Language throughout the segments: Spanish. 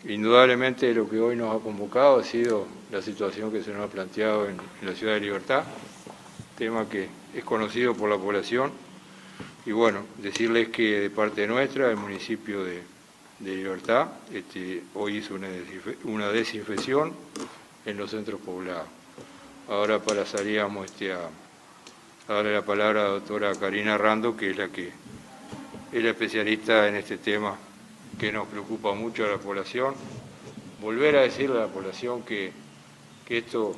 Indudablemente lo que hoy nos ha convocado ha sido la situación que se nos ha planteado en la ciudad de Libertad, tema que es conocido por la población, y bueno, decirles que de parte nuestra, el municipio de Libertad, hoy hizo una desinfección en los centros poblados. Ahora pasaríamos a darle la palabra a la doctora Karina Rando, que es la especialista en este tema que nos preocupa mucho a la población. Volver a decirle a la población que esto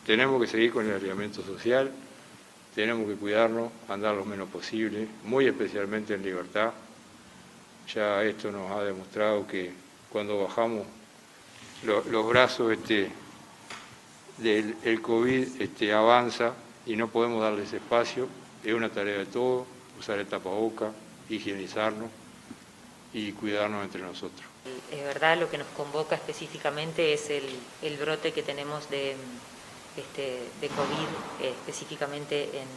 tenemos que seguir con el aislamiento social, tenemos que cuidarnos, andar lo menos posible, muy especialmente en Libertad. Ya esto nos ha demostrado que cuando bajamos los brazos el COVID avanza y no podemos darle ese espacio. Es una tarea de todos, usar el tapaboca, higienizarnos y cuidarnos entre nosotros. Es verdad, lo que nos convoca específicamente es el brote que tenemos de COVID específicamente en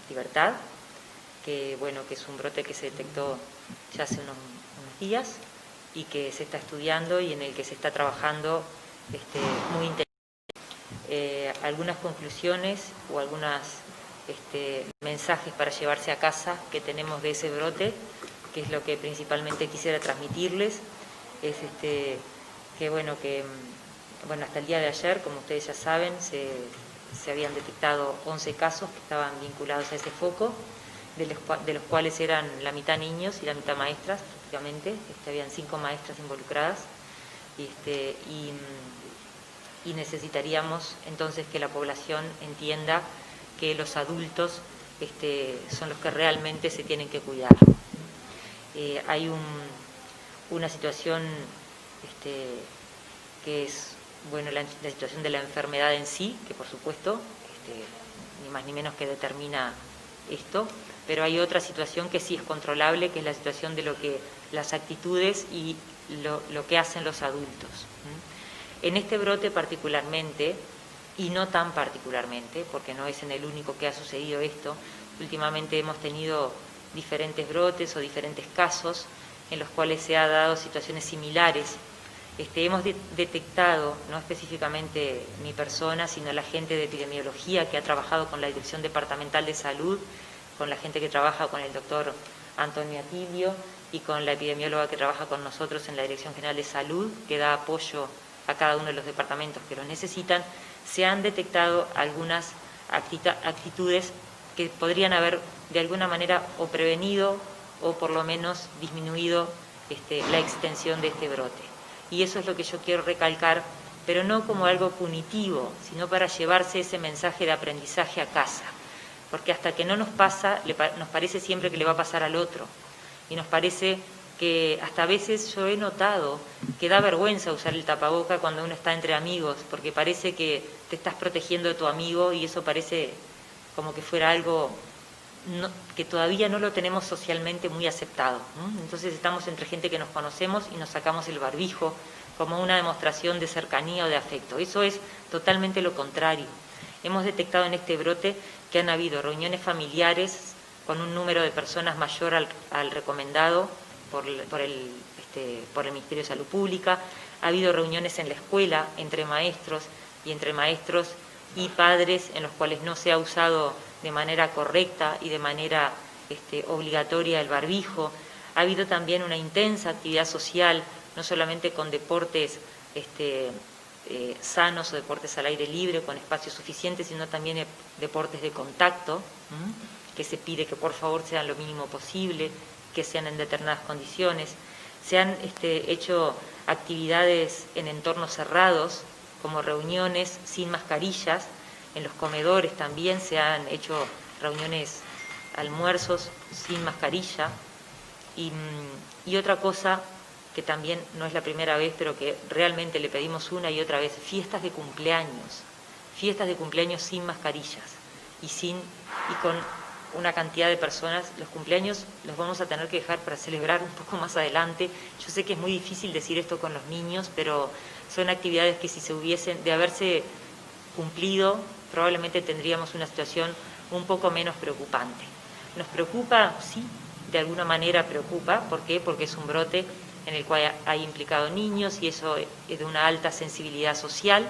Libertad, que es un brote que se detectó ya hace unos días y que se está estudiando y en el que se está trabajando muy intensamente. Algunas conclusiones o algunos mensajes para llevarse a casa que tenemos de ese brote, que es lo que principalmente quisiera transmitirles, es que hasta el día de ayer, como ustedes ya saben, se habían detectado 11 casos que estaban vinculados a ese foco, de los cuales eran la mitad niños y la mitad maestras, prácticamente. Habían 5 maestras involucradas, y necesitaríamos entonces que la población entienda que los adultos son los que realmente se tienen que cuidar. Hay una situación que es la situación de la enfermedad en sí, que por supuesto ni más ni menos que determina esto, pero hay otra situación que sí es controlable, que es la situación de las actitudes y lo que hacen los adultos. En este brote particularmente, y no tan particularmente, porque no es en el único que ha sucedido esto, últimamente hemos tenido diferentes brotes o diferentes casos en los cuales se han dado situaciones similares. Hemos detectado, no específicamente mi persona, sino la gente de epidemiología que ha trabajado con la Dirección Departamental de Salud, con la gente que trabaja con el doctor Antonio Atilio y con la epidemióloga que trabaja con nosotros en la Dirección General de Salud, que da apoyo a cada uno de los departamentos que lo necesitan. Se han detectado algunas actitudes que podrían haber de alguna manera o prevenido o por lo menos disminuido la extensión de este brote. Y eso es lo que yo quiero recalcar, pero no como algo punitivo, sino para llevarse ese mensaje de aprendizaje a casa. Porque hasta que no nos pasa, nos parece siempre que le va a pasar al otro. Y nos parece que hasta a veces yo he notado que da vergüenza usar el tapaboca cuando uno está entre amigos, porque parece que te estás protegiendo de tu amigo y eso parece como que fuera algo que todavía no lo tenemos socialmente muy aceptado, ¿no? Entonces estamos entre gente que nos conocemos y nos sacamos el barbijo como una demostración de cercanía o de afecto. Eso es totalmente lo contrario. Hemos detectado en este brote que han habido reuniones familiares con un número de personas mayor al recomendado por el Ministerio de Salud Pública. Ha habido reuniones en la escuela entre maestros y padres en los cuales no se ha usado de manera correcta y de manera obligatoria el barbijo. Ha habido también una intensa actividad social, no solamente con deportes sanos o deportes al aire libre, con espacios suficientes, sino también deportes de contacto, que se pide que por favor sean lo mínimo posible, que sean en determinadas condiciones. Se han hecho actividades en entornos cerrados, como reuniones sin mascarillas. En los comedores también se han hecho reuniones, almuerzos sin mascarilla. Y otra cosa que también no es la primera vez, pero que realmente le pedimos una y otra vez, fiestas de cumpleaños sin mascarillas y con una cantidad de personas. Los cumpleaños los vamos a tener que dejar para celebrar un poco más adelante. Yo sé que es muy difícil decir esto con los niños, pero son actividades que si se hubiesen de haberse cumplido, probablemente tendríamos una situación un poco menos preocupante. ¿Nos preocupa? Sí, de alguna manera preocupa. ¿Por qué? Porque es un brote en el cual hay implicado niños y eso es de una alta sensibilidad social.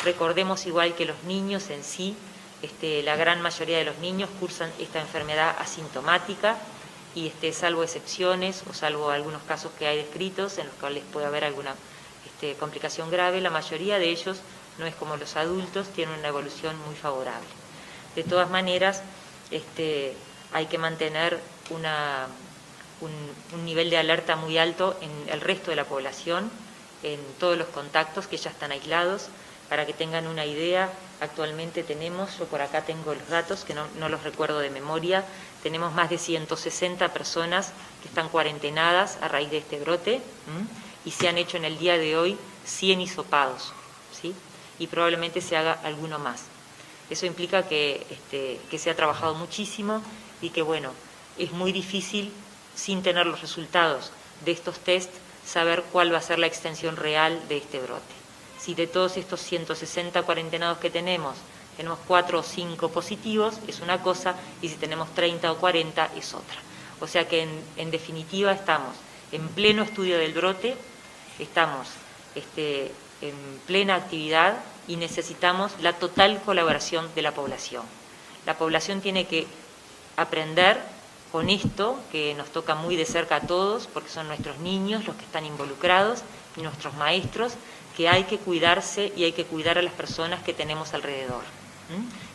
Recordemos igual que los niños en sí, la gran mayoría de los niños cursan esta enfermedad asintomática y salvo excepciones o salvo algunos casos que hay descritos en los cuales puede haber alguna complicación grave, la mayoría de ellos no es como los adultos, tienen una evolución muy favorable. De todas maneras, hay que mantener un nivel de alerta muy alto en el resto de la población, en todos los contactos que ya están aislados. Para que tengan una idea, actualmente tenemos, yo por acá tengo los datos, que no los recuerdo de memoria, tenemos más de 160 personas que están cuarentenadas a raíz de este brote, y se han hecho en el día de hoy 100 hisopados, ¿sí? Y probablemente se haga alguno más. Eso implica que se ha trabajado muchísimo y que, bueno, es muy difícil, sin tener los resultados de estos test, saber cuál va a ser la extensión real de este brote. Si de todos estos 160 cuarentenados que tenemos 4 o 5 positivos, es una cosa, y si tenemos 30 o 40 es otra. O sea que en definitiva estamos en pleno estudio del brote, estamos en plena actividad y necesitamos la total colaboración de la población. La población tiene que aprender con esto, que nos toca muy de cerca a todos, porque son nuestros niños los que están involucrados y nuestros maestros, que hay que cuidarse y hay que cuidar a las personas que tenemos alrededor.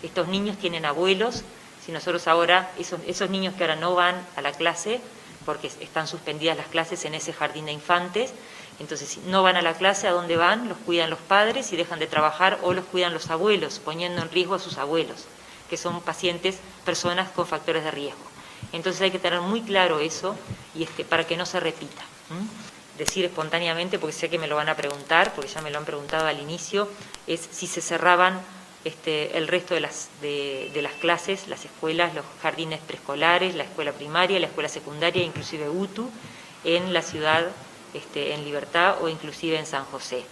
Estos niños tienen abuelos, si nosotros ahora, esos niños que ahora no van a la clase, porque están suspendidas las clases en ese jardín de infantes, entonces si no van a la clase, ¿a dónde van? Los cuidan los padres y dejan de trabajar, o los cuidan los abuelos, poniendo en riesgo a sus abuelos, que son pacientes, personas con factores de riesgo. Entonces hay que tener muy claro eso y para que no se repita. Decir espontáneamente, porque sé que me lo van a preguntar, porque ya me lo han preguntado al inicio, es si se cerraban el resto de las clases, las escuelas, los jardines preescolares, la escuela primaria, la escuela secundaria, inclusive UTU, en la ciudad, en Libertad o inclusive en San José.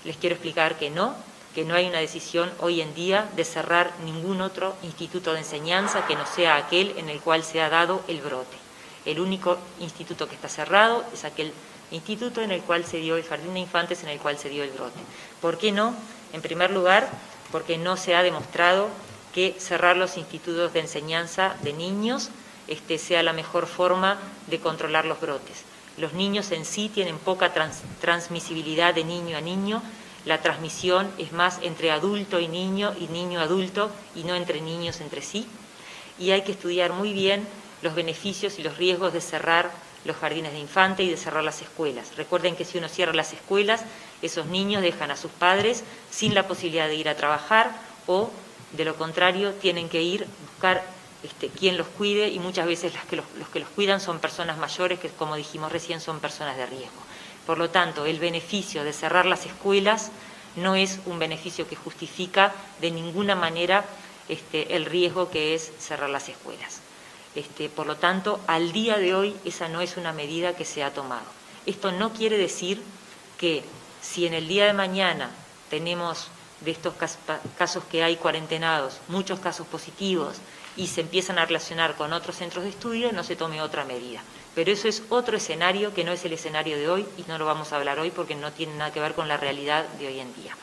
Les quiero explicar que no hay una decisión hoy en día de cerrar ningún otro instituto de enseñanza que no sea aquel en el cual se ha dado el brote. El único instituto que está cerrado es aquel instituto en el cual se dio el jardín de infantes, en el cual se dio el brote. ¿Por qué no? En primer lugar, porque no se ha demostrado que cerrar los institutos de enseñanza de niños sea la mejor forma de controlar los brotes. Los niños en sí tienen poca transmisibilidad de niño a niño. La transmisión es más entre adulto y niño adulto, y no entre niños entre sí. Y hay que estudiar muy bien los beneficios y los riesgos de cerrar los jardines de infante y de cerrar las escuelas. Recuerden que si uno cierra las escuelas, esos niños dejan a sus padres sin la posibilidad de ir a trabajar, o de lo contrario tienen que ir a buscar quien los cuide, y muchas veces los que los cuidan son personas mayores que, como dijimos recién, son personas de riesgo. Por lo tanto, el beneficio de cerrar las escuelas no es un beneficio que justifica de ninguna manera el riesgo que es cerrar las escuelas. Por lo tanto, al día de hoy esa no es una medida que se ha tomado. Esto no quiere decir que si en el día de mañana tenemos de estos casos que hay cuarentenados, muchos casos positivos, y se empiezan a relacionar con otros centros de estudio, no se tome otra medida. Pero eso es otro escenario que no es el escenario de hoy, y no lo vamos a hablar hoy porque no tiene nada que ver con la realidad de hoy en día.